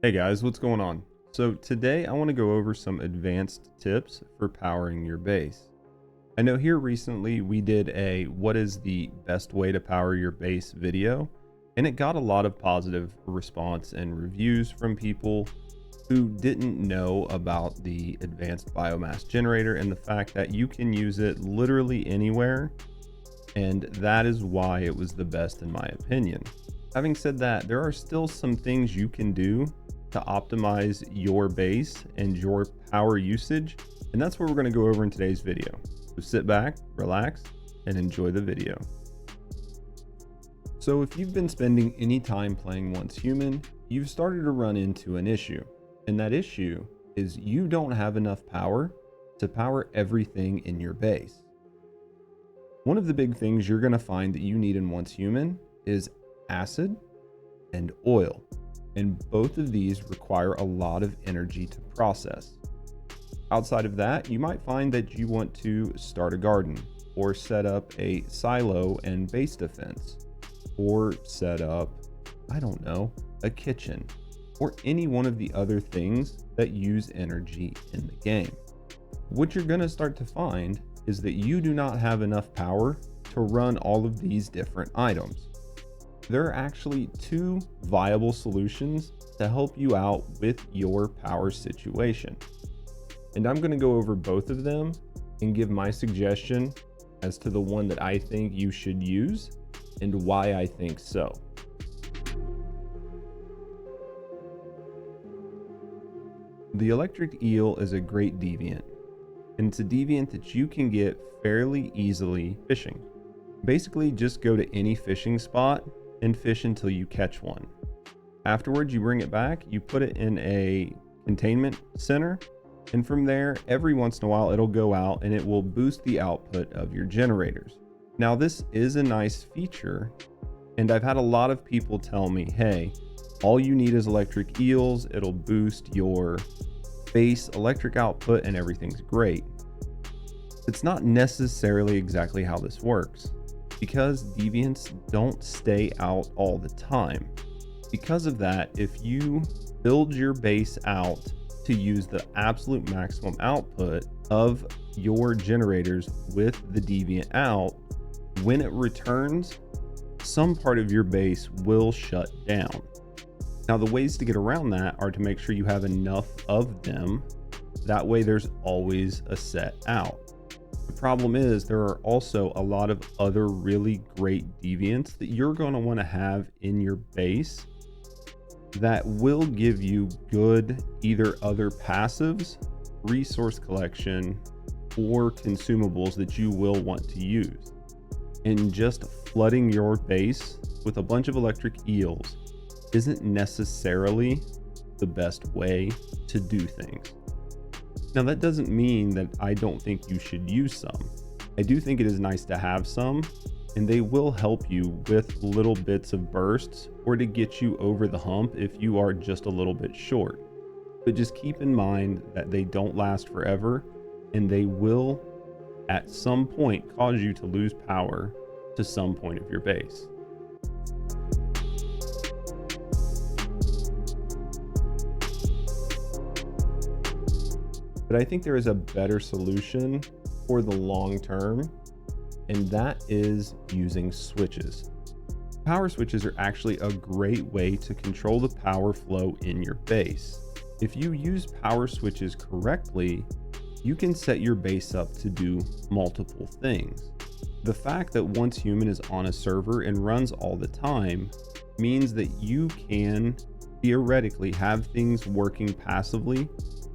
Hey guys, what's going on? So today I want to go over some advanced tips for powering your base. I know here recently we did a what is the best way to power your base video, and it got a lot of positive response and reviews from people who didn't know about the advanced biomass generator and the fact that you can use it literally anywhere, and that is why it was the best in my opinion. Having said that, there are still some things you can do to optimize your base and your power usage, and that's what we're going to go over in today's video. So sit back, relax, and enjoy the video. So if you've been spending any time playing Once Human, you've started to run into an issue, and that issue is you don't have enough power to power everything in your base. One of the big things you're going to find that you need in Once Human is acid and oil. And both of these require a lot of energy to process. Outside of that, you might find that you want to start a garden, or set up a silo and base defense, or set up, I don't know, a kitchen, or any one of the other things that use energy in the game. What you're going to start to find is that you do not have enough power to run all of these different items. There are actually two viable solutions to help you out with your power situation. And I'm going to go over both of them and give my suggestion as to the one that I think you should use and why I think so. The electric eel is a great deviant, and it's a deviant that you can get fairly easily fishing. Basically, just go to any fishing spot and fish until you catch one. Afterwards, you bring it back, you put it in a containment center, and from there, every once in a while, it'll go out and it will boost the output of your generators. Now, this is a nice feature, and I've had a lot of people tell me, hey, all you need is electric eels, it'll boost your base electric output and everything's great. It's not necessarily exactly how this works, because deviants don't stay out all the time. Because of that, if you build your base out to use the absolute maximum output of your generators with the deviant out, when it returns, some part of your base will shut down. Now, the ways to get around that are to make sure you have enough of them. That way there's always a set out. The problem is there are also a lot of other really great deviants that you're going to want to have in your base that will give you good either other passives, resource collection, or consumables that you will want to use. And just flooding your base with a bunch of electric eels isn't necessarily the best way to do things. Now, that doesn't mean that I don't think you should use some. I do think it is nice to have some, and they will help you with little bits of bursts or to get you over the hump if you are just a little bit short. But just keep in mind that they don't last forever, and they will at some point cause you to lose power to some point of your base. But I think there is a better solution for the long term, and that is using switches. Power switches are actually a great way to control the power flow in your base. If you use power switches correctly, you can set your base up to do multiple things. The fact that Once Human is on a server and runs all the time means that you can theoretically have things working passively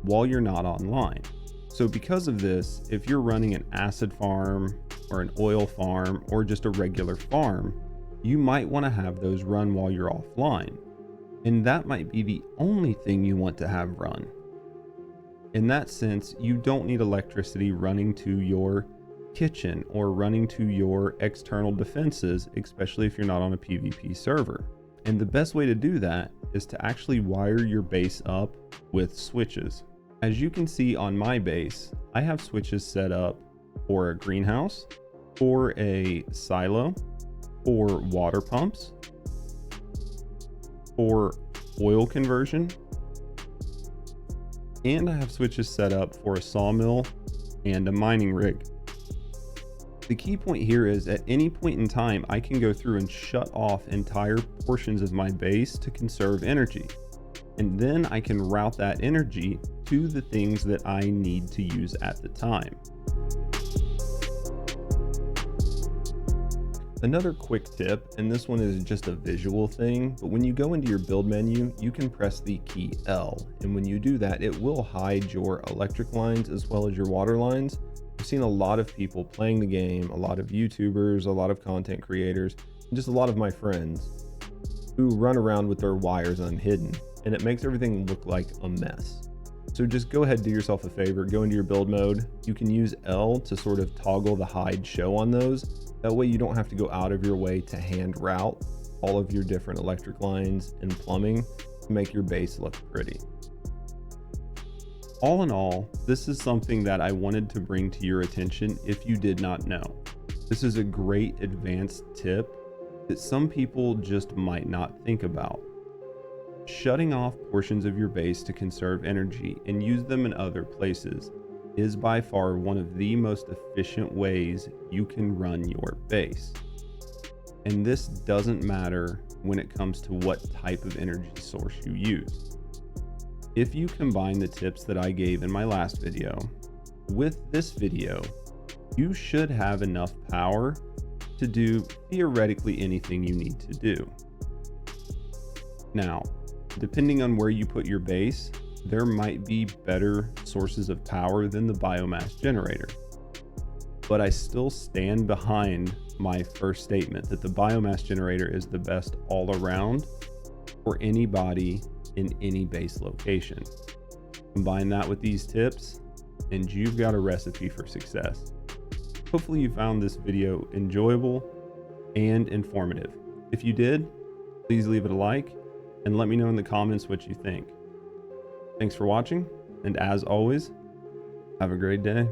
while you're not online. So because of this, if you're running an acid farm or an oil farm or just a regular farm, you might want to have those run while you're offline. And that might be the only thing you want to have run. In that sense, you don't need electricity running to your kitchen or running to your external defenses, especially if you're not on a PvP server. And the best way to do that is to actually wire your base up with switches. As you can see on my base, I have switches set up for a greenhouse, for a silo, for water pumps, for oil conversion, And I have switches set up for a sawmill and a mining rig. The key point here is at any point in time, I can go through and shut off entire portions of my base to conserve energy. And then I can route that energy to the things that I need to use at the time. Another quick tip, and this one is just a visual thing, but when you go into your build menu, you can press the key L. And when you do that, it will hide your electric lines as well as your water lines. I've seen a lot of people playing the game, a lot of YouTubers, a lot of content creators, and just a lot of my friends who run around with their wires unhidden, and it makes everything look like a mess. So just go ahead and do yourself a favor, go into your build mode. You can use L to sort of toggle the hide show on those. That way you don't have to go out of your way to hand route all of your different electric lines and plumbing to make your base look pretty. All in all, this is something that I wanted to bring to your attention if you did not know. This is a great advanced tip that some people just might not think about. Shutting off portions of your base to conserve energy and use them in other places is by far one of the most efficient ways you can run your base. And this doesn't matter when it comes to what type of energy source you use. If you combine the tips that I gave in my last video with this video, you should have enough power to do theoretically anything you need to do. Now, depending on where you put your base, there might be better sources of power than the biomass generator. But I still stand behind my first statement that the biomass generator is the best all around for anybody in any base location. Combine that with these tips and you've got a recipe for success. Hopefully you found this video enjoyable and informative. If you did, please leave it a like and let me know in the comments what you think. Thanks for watching, and as always, have a great day.